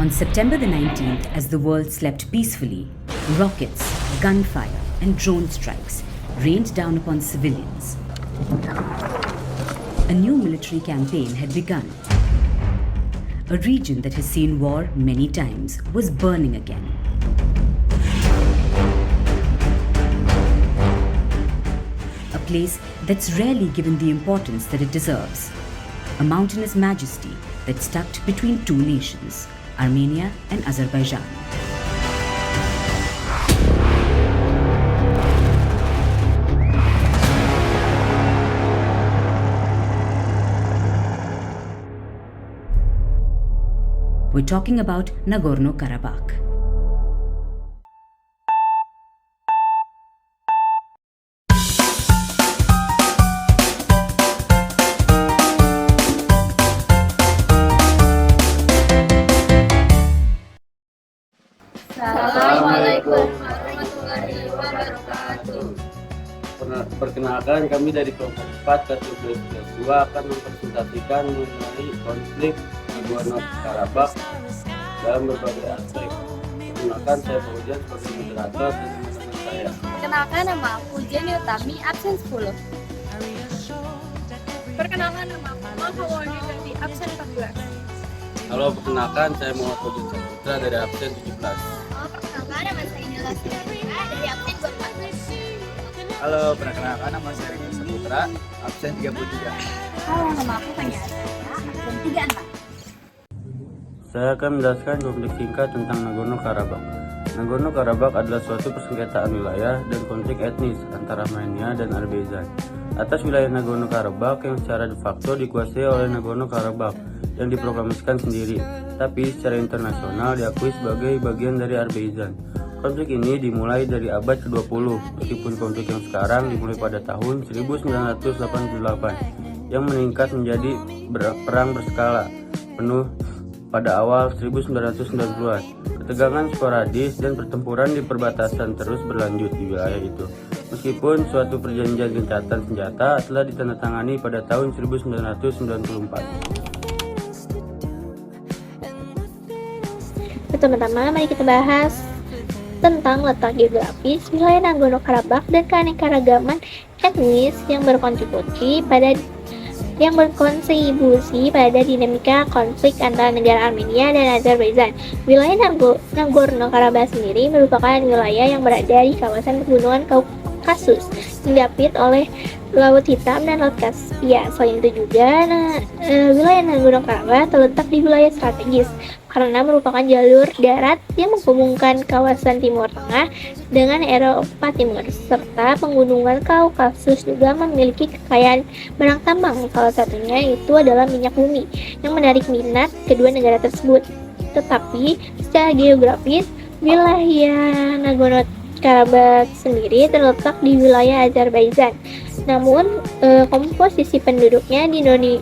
On September the 19th, as the world slept peacefully, rockets, gunfire, and drone strikes rained down upon civilians. A new military campaign had begun. A region that has seen war many times was burning again. A place that's rarely given the importance that it deserves. A mountainous majesty that's tucked between two nations, Armenia and Azerbaijan. We're talking about Nagorno-Karabakh. Assalamualaikum warahmatullahi wabarakatuh. Perkenalkan, kami dari kelompok 4 Kategori 2 akan mempresentasikan mengenai konflik Nagorno-Karabakh dalam berbagai aspek. Perkenalkan, saya Fauzan sebagai moderator dan teman-teman saya. Perkenalkan, nama aku Jenny Utami, absen 10. Perkenalkan, nama aku Mahawani dari absen 14. Halo, perkenalkan, saya Muhammad Fauzan Saputra dari absen 17. Perkenalkan, nama saya Nila Sirafira dari absen 14. Halo, perkenalkan, nama saya Rika Saputra, absen 33. Halo, nama aku Fanya Arifina, absen 34. Saya akan menjelaskan konflik singkat tentang Nagorno-Karabakh. Nagorno-Karabakh adalah suatu persengketaan wilayah dan konflik etnis antara Armenia dan Azerbaijan atas wilayah Nagorno-Karabakh yang secara de facto dikuasai oleh Nagorno-Karabakh yang diproklamasikan sendiri, tapi secara internasional diakui sebagai bagian dari Azerbaijan. Konflik ini dimulai dari abad ke-20, meskipun konflik yang sekarang dimulai pada tahun 1988 yang meningkat menjadi perang berskala penuh pada awal 1990-an. Ketegangan sporadis dan pertempuran di perbatasan terus berlanjut di wilayah itu. Meskipun suatu perjanjian gencatan senjata telah ditandatangani pada tahun 1994. Pertama-tama, mari kita bahas tentang letak geografis wilayah Nagorno-Karabakh dan keanekaragaman etnis yang berkontribusi pada dinamika konflik antara negara Armenia dan Azerbaijan. Wilayah Nagorno-Karabakh sendiri merupakan wilayah yang berada di kawasan pegunungan Kaukasus yang diapit oleh Laut Hitam dan Laut Kaspia. Selain itu juga, wilayah Nagorno-Karabakh terletak di wilayah strategis karena merupakan jalur darat yang menghubungkan kawasan Timur Tengah dengan Eropa Timur, serta pegunungan Kaukasus juga memiliki kekayaan barang tambang. Salah satunya itu adalah minyak bumi yang menarik minat kedua negara tersebut. Tetapi secara geografis, wilayah Nagorno-Karabakh sendiri terletak di wilayah Azerbaijan. Namun, komposisi penduduknya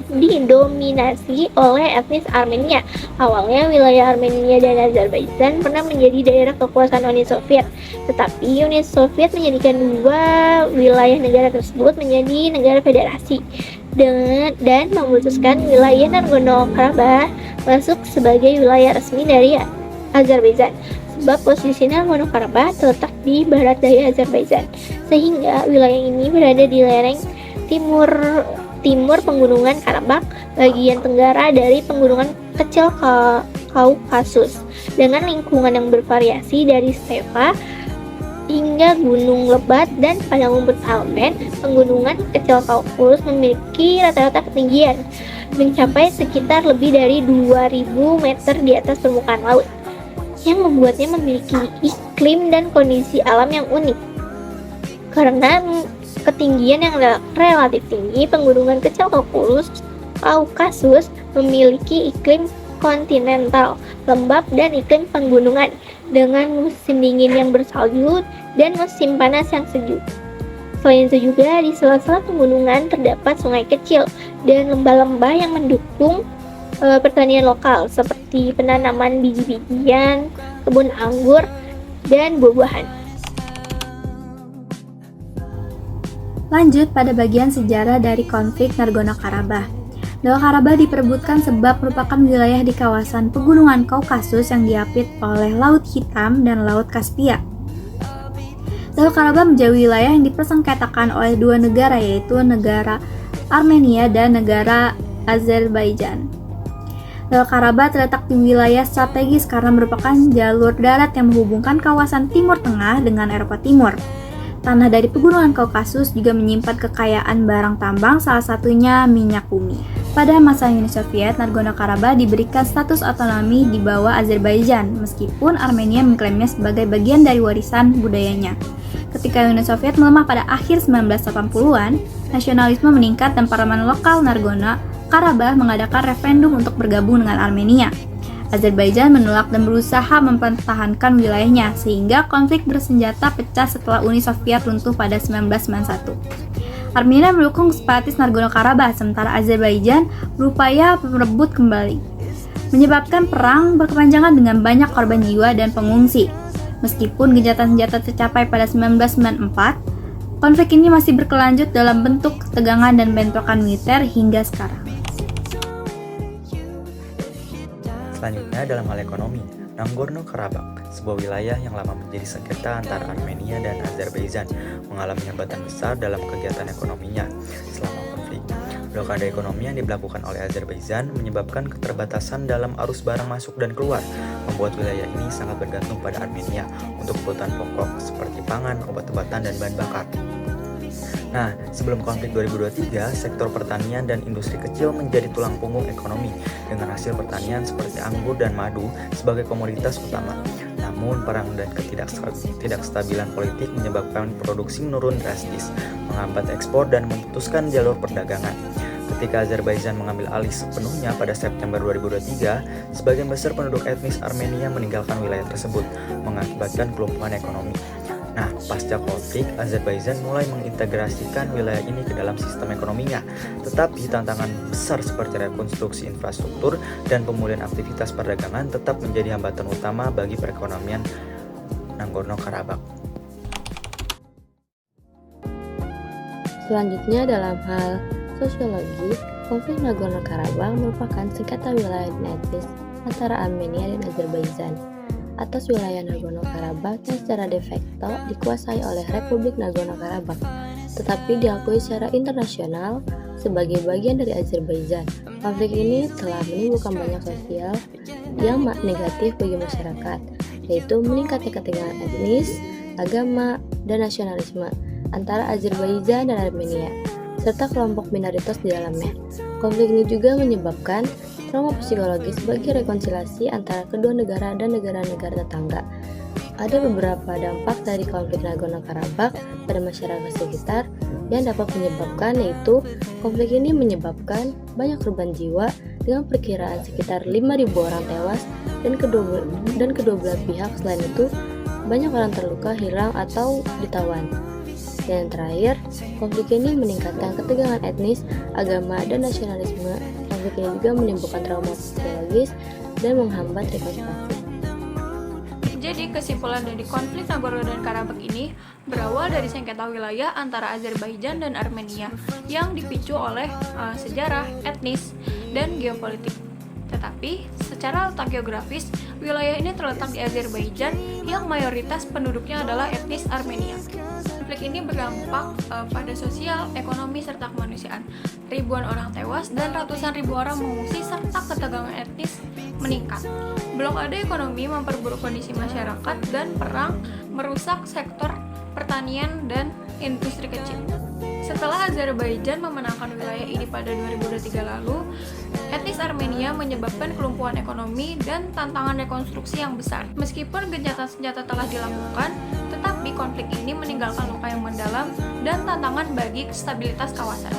didominasi oleh etnis Armenia. Awalnya, wilayah Armenia dan Azerbaijan pernah menjadi daerah kekuasaan Uni Soviet. Tetapi, Uni Soviet menjadikan dua wilayah negara tersebut menjadi negara federasi dan memutuskan wilayah Nagorno-Karabakh masuk sebagai wilayah resmi dari Azerbaijan. Sebab posisi Nagorno-Karabakh terletak di barat daya Azerbaijan, sehingga wilayah ini berada di lereng timur pegunungan Karabakh, bagian tenggara dari pegunungan kecil Kaukasus, dengan lingkungan yang bervariasi dari stepa hingga gunung lebat dan padang rumput alpen. Pegunungan kecil Kaukasus memiliki rata-rata ketinggian mencapai sekitar lebih dari 2000 meter di atas permukaan laut, yang membuatnya memiliki iklim dan kondisi alam yang unik. Karena ketinggian yang relatif tinggi, pegunungan kecil Kaukasus memiliki iklim kontinental, lembab, dan iklim pegunungan dengan musim dingin yang bersalju dan musim panas yang sejuk. Selain itu juga di sela-sela pegunungan terdapat sungai kecil dan lembah-lembah yang mendukung pertanian lokal seperti penanaman biji-bijian, kebun anggur, dan buah-buahan. Lanjut pada bagian sejarah dari konflik Nagorno-Karabakh. Nagorno-Karabakh diperebutkan sebab merupakan wilayah di kawasan pegunungan Kaukasus yang diapit oleh Laut Hitam dan Laut Kaspia. Nagorno-Karabakh menjadi wilayah yang dipersengketakan oleh dua negara, yaitu negara Armenia dan negara Azerbaijan. Nagorno-Karabakh terletak di wilayah strategis karena merupakan jalur darat yang menghubungkan kawasan Timur Tengah dengan Eropa Timur. Tanah dari pegunungan Kaukasus juga menyimpan kekayaan barang tambang, salah satunya minyak bumi. Pada masa Uni Soviet, Nagorno-Karabakh diberikan status otonomi di bawah Azerbaijan, meskipun Armenia mengklaimnya sebagai bagian dari warisan budayanya. Ketika Uni Soviet melemah pada akhir 1980-an, nasionalisme meningkat dan parlemen lokal Nagorno-Karabakh mengadakan referendum untuk bergabung dengan Armenia. Azerbaijan menolak dan berusaha mempertahankan wilayahnya, sehingga konflik bersenjata pecah setelah Uni Soviet runtuh pada 1991. Armenia mendukung separatis Nagorno-Karabakh, sementara Azerbaijan berupaya merebut kembali, menyebabkan perang berkepanjangan dengan banyak korban jiwa dan pengungsi. Meskipun gencatan senjata tercapai pada 1994, konflik ini masih berkelanjut dalam bentuk ketegangan dan bentrokan militer hingga sekarang. Selanjutnya dalam hal ekonomi, Nagorno-Karabakh, sebuah wilayah yang lama menjadi sengketa antara Armenia dan Azerbaijan, mengalami hambatan besar dalam kegiatan ekonominya selama konflik. Blokade ekonomi yang diberlakukan oleh Azerbaijan menyebabkan keterbatasan dalam arus barang masuk dan keluar, membuat wilayah ini sangat bergantung pada Armenia untuk kebutuhan pokok seperti pangan, obat-obatan, dan bahan bakar. Nah, sebelum konflik 2023, sektor pertanian dan industri kecil menjadi tulang punggung ekonomi dengan hasil pertanian seperti anggur dan madu sebagai komoditas utama. Namun, perang dan ketidakstabilan politik menyebabkan produksi menurun drastis, menghambat ekspor dan memutuskan jalur perdagangan. Ketika Azerbaijan mengambil alih sepenuhnya pada September 2023, sebagian besar penduduk etnis Armenia meninggalkan wilayah tersebut, mengakibatkan kelumpuhan ekonomi. Nah, pasca konflik, Azerbaijan mulai mengintegrasikan wilayah ini ke dalam sistem ekonominya. Tetapi tantangan besar seperti rekonstruksi infrastruktur dan pemulihan aktivitas perdagangan tetap menjadi hambatan utama bagi perekonomian Nagorno-Karabakh. Selanjutnya dalam hal sosiologi, konflik Nagorno-Karabakh merupakan sengketa wilayah etnis antara Armenia dan Azerbaijan. Atas wilayah Nagorno-Karabakh yang secara de facto dikuasai oleh Republik Nagorno-Karabakh, tetapi diakui secara internasional sebagai bagian dari Azerbaijan. Konflik ini telah menimbulkan banyak sosial yang negatif bagi masyarakat, yaitu meningkatnya ketegangan etnis, agama, dan nasionalisme antara Azerbaijan dan Armenia, serta kelompok minoritas di dalamnya. Konflik ini juga menyebabkan trauma psikologis bagi rekonsiliasi antara kedua negara dan negara-negara tetangga. Ada beberapa dampak dari konflik Nagorno-Karabakh pada masyarakat sekitar yang dapat menyebabkan, yaitu konflik ini menyebabkan banyak korban jiwa dengan perkiraan sekitar 5.000 orang tewas dan kedua belah pihak. Selain itu, banyak orang terluka, hilang, atau ditawan. Dan terakhir, konflik ini meningkatkan ketegangan etnis, agama, dan nasionalisme. Konflik ini juga menimbulkan trauma psikologis dan menghambat rekonstruksi. Jadi kesimpulan dari konflik Nagorno dan Karabakh ini berawal dari sengketa wilayah antara Azerbaijan dan Armenia yang dipicu oleh sejarah, etnis, dan geopolitik. Tetapi secara letak geografis, wilayah ini terletak di Azerbaijan yang mayoritas penduduknya adalah etnis Armenia. Konflik ini berdampak pada sosial, ekonomi, serta kemanusiaan. Ribuan orang tewas dan ratusan ribu orang mengungsi serta ketegangan etnis meningkat. Blokade ekonomi memperburuk kondisi masyarakat dan perang merusak sektor pertanian dan industri kecil. Setelah Azerbaijan memenangkan wilayah ini pada 2023 lalu, etnis Armenia menyebabkan kelumpuhan ekonomi dan tantangan rekonstruksi yang besar. Meskipun gencatan senjata telah dilakukan, tetapi konflik ini meninggalkan luka yang mendalam dan tantangan bagi stabilitas kawasan.